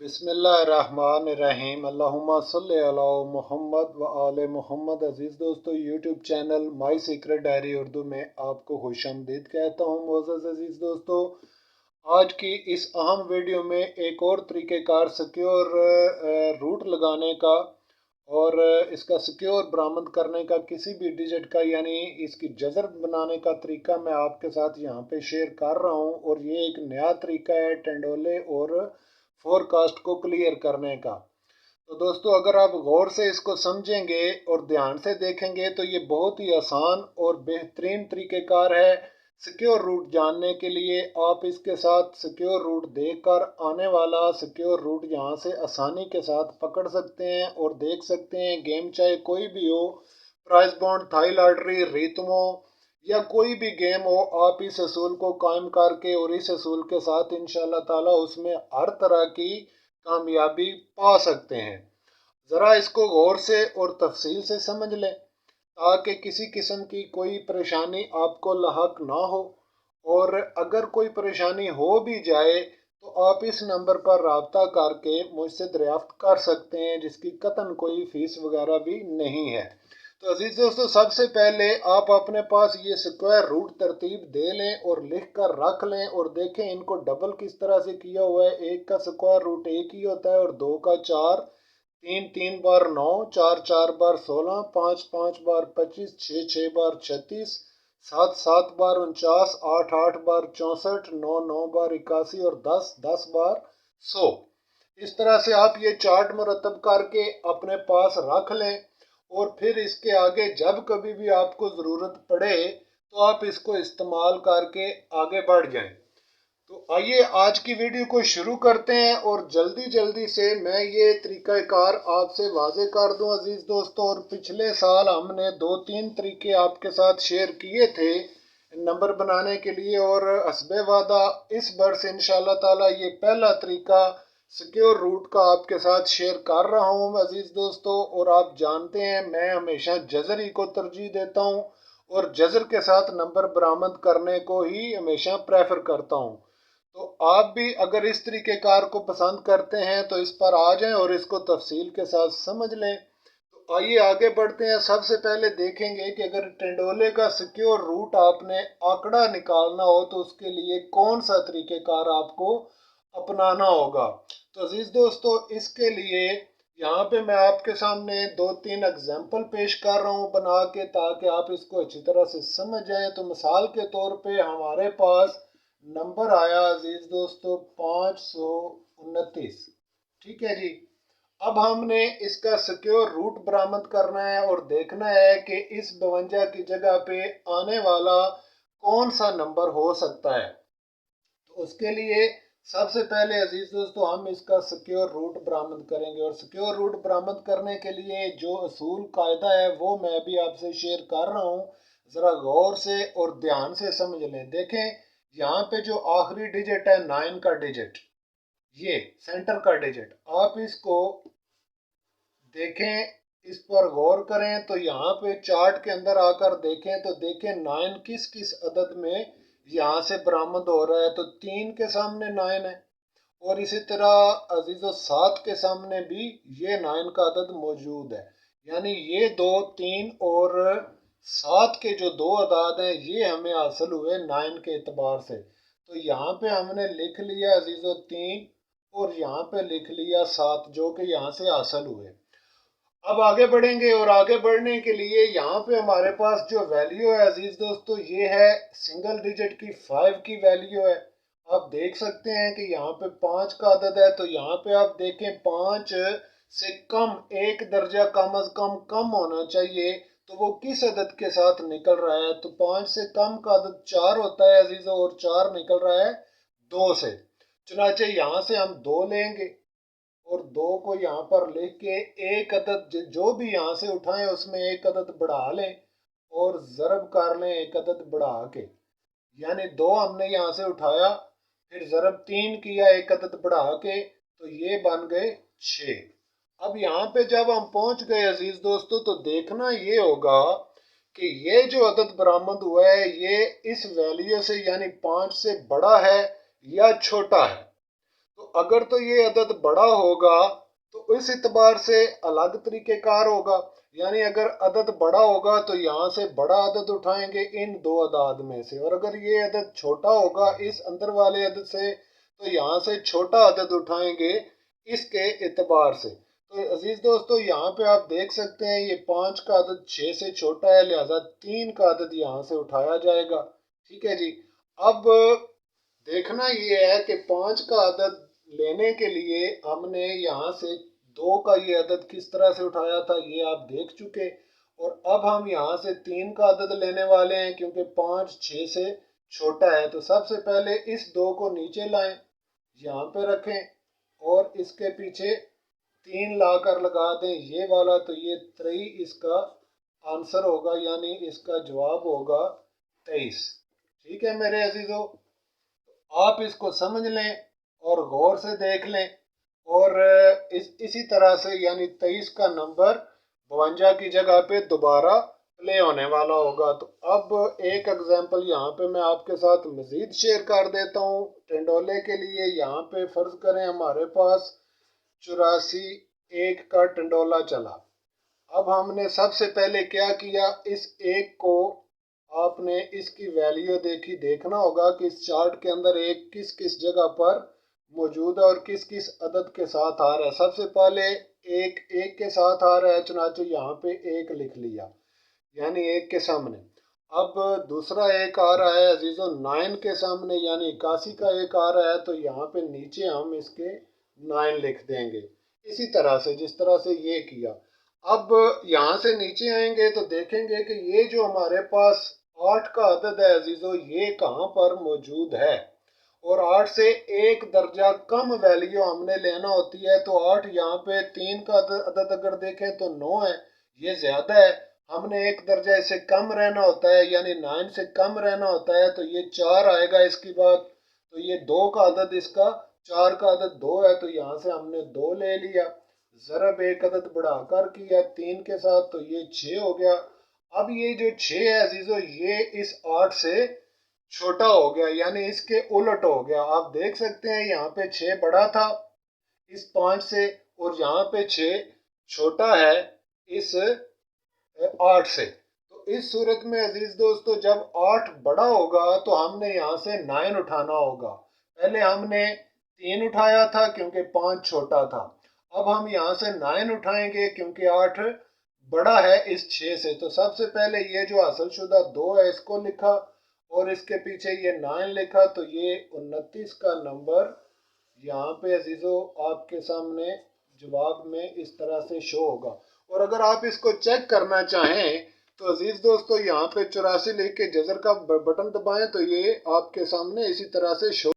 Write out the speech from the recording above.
बिस्मिल्लाहिर्रहमानिर्रहीम। अल्लाहुम्मा सल्लि अला मुहम्मद व आले मुहम्मद। अज़ीज़ दोस्तों, YouTube channel my secret diary Urdu में आपको खुशामदीद कहता हूँ। मोअज़्ज़ज़ अज़ीज़ दोस्तों, आज की इस अहम वीडियो में एक और तरीक़ेकार सिक्योर रूट लगाने का और इसका सिक्योर बरामद करने का, किसी भी डिजिट का यानी इसकी जज़र बनाने का तरीका मैं आपके साथ यहाँ पे शेयर कर रहा हूँ। और ये एक नया तरीका है टंडोले और फोरकास्ट को क्लियर करने का। तो दोस्तों, अगर आप गौर से इसको समझेंगे और ध्यान से देखेंगे तो ये बहुत ही आसान और बेहतरीन तरीक़ेकार है सिक्योर रूट जानने के लिए। आप इसके साथ सिक्योर रूट देखकर आने वाला सिक्योर रूट यहाँ से आसानी के साथ पकड़ सकते हैं और देख सकते हैं। गेम चाहे कोई भी हो, प्राइस बॉन्ड, थाई लॉटरी, रितमो या कोई भी गेम हो, आप इस असूल को कायम करके और इस असूल के साथ इंशाल्लाह ताला उसमें हर तरह की कामयाबी पा सकते हैं। ज़रा इसको गौर से और तफसील से समझ लें ताकि किसी किस्म की कोई परेशानी आपको लाहक ना हो। और अगर कोई परेशानी हो भी जाए तो आप इस नंबर पर रब्ता करके मुझसे दरियाफ्त कर सकते हैं, जिसकी कतन कोई फ़ीस वगैरह भी नहीं है। तो अजीज दोस्तों, सबसे पहले आप अपने पास ये स्क्वायर रूट तरतीब दे लें और लिख कर रख लें और देखें इनको डबल किस तरह से किया हुआ है। एक का स्क्वायर रूट एक ही होता है और दो का चार, तीन तीन बार नौ, चार चार बार 16, पाँच पाँच बार 25, छः छः बार 36, सात सात बार 49, आठ आठ बार 64, नौ नौ बार 81 और दस दस बार 100। इस तरह से आप ये चार्ट मुरतब करके अपने पास रख लें और फिर इसके आगे जब कभी भी आपको ज़रूरत पड़े तो आप इसको इस्तेमाल करके आगे बढ़ जाएं। तो आइए आज की वीडियो को शुरू करते हैं और जल्दी जल्दी से मैं ये तरीक़ाकार आपसे वाज़े कर दूं अजीज़ दोस्तों। और पिछले साल हमने दो तीन तरीके आपके साथ शेयर किए थे नंबर बनाने के लिए और हस्बे वादा इस वर्ष इंशाल्लाह ताला ये पहला तरीका सिक्योर रूट का आपके साथ शेयर कर रहा हूँ अजीज़ दोस्तों। और आप जानते हैं मैं हमेशा जज़री को तरजीह देता हूँ और जज़र के साथ नंबर बरामद करने को ही हमेशा प्रेफर करता हूँ। तो आप भी अगर इस तरीक़ेकार को पसंद करते हैं तो इस पर आ जाएं और इसको तफसील के साथ समझ लें। तो आइए आगे बढ़ते हैं। सबसे पहले देखेंगे कि अगर टंडोले का सिक्योर रूट आपने आंकड़ा निकालना हो तो उसके लिए कौन सा तरीक़ेकार आपको अपनाना होगा। तो अजीज़ दोस्तों, इसके लिए यहाँ पे मैं आपके सामने दो तीन एग्जाम्पल पेश कर रहा हूँ बना के, ताकि आप इसको अच्छी तरह से समझ जाएं। तो मिसाल के तौर पे हमारे पास नंबर आया अजीज दोस्तों 529। ठीक है जी। अब हमने इसका सिक्योर रूट बरामद करना है और देखना है कि इस 52 की जगह पे आने वाला कौन सा नंबर हो सकता है। तो उसके लिए सबसे पहले अजीज दोस्तों हम इसका सिक्योर रूट बरामद करेंगे और सिक्योर रूट बरामद करने के लिए जो असूल कायदा है वो मैं भी आपसे शेयर कर रहा हूँ। ज़रा गौर से और ध्यान से समझ लें। देखें यहाँ पे जो आखिरी डिजिट है 9 का डिजिट, ये सेंटर का डिजिट, आप इसको देखें, इस पर गौर करें तो यहाँ पे चार्ट के अंदर आकर देखें तो देखें 9 किस किस अदद में यहाँ से बरामद हो रहा है। तो 3 के सामने 9 है और इसी तरह अजीज़ो 7 के सामने भी ये 9 का अदद मौजूद है। यानी ये 2, 3 और 7 के जो दो अदाद हैं ये हमें हासिल हुए 9 के एतबार से। तो यहाँ पे हमने लिख लिया अजीज़ो 3 और यहाँ पे लिख लिया 7 जो कि यहाँ से हासिल हुए। अब आगे बढ़ेंगे और आगे बढ़ने के लिए यहाँ पे हमारे पास जो वैल्यू है अजीज दोस्तों ये है सिंगल डिजिट की 5 की वैल्यू है। आप देख सकते हैं कि यहाँ पे 5 का अदद है। तो यहाँ पे आप देखें 5 से कम एक दर्जा कम अज कम होना चाहिए। तो वो किस अदद के साथ निकल रहा है। तो 5 से कम का अदद 4 होता है अजीजों और 4 निकल रहा है 2 से। चुनाचे यहाँ से हम 2 लेंगे और 2 को यहाँ पर लिख के एक अदद जो भी यहाँ से उठाएं उसमें एक अदद बढ़ा लें और ज़रब कर लें एक अदद बढ़ा के। यानी 2 हमने यहाँ से उठाया, फिर ज़रब 3 किया एक अदद बढ़ा के, तो ये बन गए 6। अब यहाँ पे जब हम पहुँच गए अजीज दोस्तों तो देखना ये होगा कि ये जो अदद बरामद हुआ है ये इस वैल्यू से यानी 5 से बड़ा है या छोटा है। तो अगर तो ये अदद बड़ा होगा तो इस इतबार से अलग तरीक़ेकार होगा, यानी अगर अदद बड़ा होगा तो यहाँ से बड़ा अदद उठाएंगे इन दो अदाद में से, और अगर ये अदद छोटा होगा इस अंदर वाले अदद से तो यहाँ से छोटा अदद उठाएंगे इसके एतबार से। तो अजीज दोस्तों यहाँ पे आप देख सकते हैं ये 5 का अदद 6 से छोटा है, लिहाजा 3 का अदद यहाँ से उठाया जाएगा। ठीक है जी। अब देखना ये है कि 5 का अदद लेने के लिए हमने यहाँ से 2 का ये अदद किस तरह से उठाया था ये आप देख चुके, और अब हम यहाँ से 3 का अदद लेने वाले हैं क्योंकि 5 6 से छोटा है। तो सबसे पहले इस 2 को नीचे लाएं, यहाँ पे रखें और इसके पीछे 3 लाकर लगा दें ये वाला, तो ये 23 इसका आंसर होगा, यानी इसका जवाब होगा 23। ठीक है मेरे अजीजों, आप इसको समझ लें और गौर से देख लें, और इसी तरह से यानी 23 का नंबर 52 की जगह पे दोबारा प्ले होने वाला होगा। तो अब एक एग्जांपल यहाँ पे मैं आपके साथ मज़ीद शेयर कर देता हूँ टेंडोले के लिए। यहाँ पे फ़र्ज़ करें हमारे पास 84 एक का टंडोला चला। अब हमने सबसे पहले क्या किया, इस एक को आपने इसकी वैल्यू देखना होगा कि इस चार्ट के अंदर एक किस किस जगह पर मौजूद है और किस किस अदद के साथ आ रहा है। सबसे पहले एक के साथ आ रहा है, चुनाचे यहाँ पे एक लिख लिया यानी एक के सामने। अब दूसरा एक आ रहा है अजीज़ों 9 के सामने, यानी 81 का एक आ रहा है, तो यहाँ पे नीचे हम इसके 9 लिख देंगे, इसी तरह से जिस तरह से ये किया। अब यहाँ से नीचे आएंगे तो देखेंगे कि ये जो हमारे पास 8 का अदद है अजीज़ों ये कहाँ पर मौजूद है, और 8 से एक दर्जा कम वैल्यू हमने लेना होती है। तो 8 यहाँ पे 3 का अदद अगर देखें तो 9 है, ये ज़्यादा है, हमने एक दर्जा इससे कम रहना होता है यानी 9 से कम रहना होता है, तो ये 4 आएगा इसकी बात। तो ये 2 का अदद इसका 4 का अदद 2 है, तो यहाँ से हमने 2 ले लिया, ज़रब एक अदद बढ़ाकर किया 3 के साथ, तो ये 6 हो गया। अब ये जो 6 है अजीज़ों ये इस 8 से छोटा हो गया यानी इसके उलट हो गया। आप देख सकते हैं यहाँ पे 6 बड़ा था इस 5 से, और यहाँ पे 6 छोटा है इस 8 से। तो इस सूरत में अजीज दोस्तों जब 8 बड़ा होगा तो हमने यहाँ से 9 उठाना होगा। पहले हमने 3 उठाया था क्योंकि 5 छोटा था, अब हम यहाँ से 9 उठाएंगे क्योंकि 8 बड़ा है इस 6 से। तो सबसे पहले ये जो हासिलशुदा 2 है इसको लिखा और इसके पीछे ये 9 लिखा, तो ये 29 का नंबर यहाँ पे अजीज़ों आपके सामने जवाब में इस तरह से शो होगा। और अगर आप इसको चेक करना चाहें तो अजीज दोस्तों यहाँ पे 84 लिख के जजर का बटन दबाएं तो ये आपके सामने इसी तरह से शो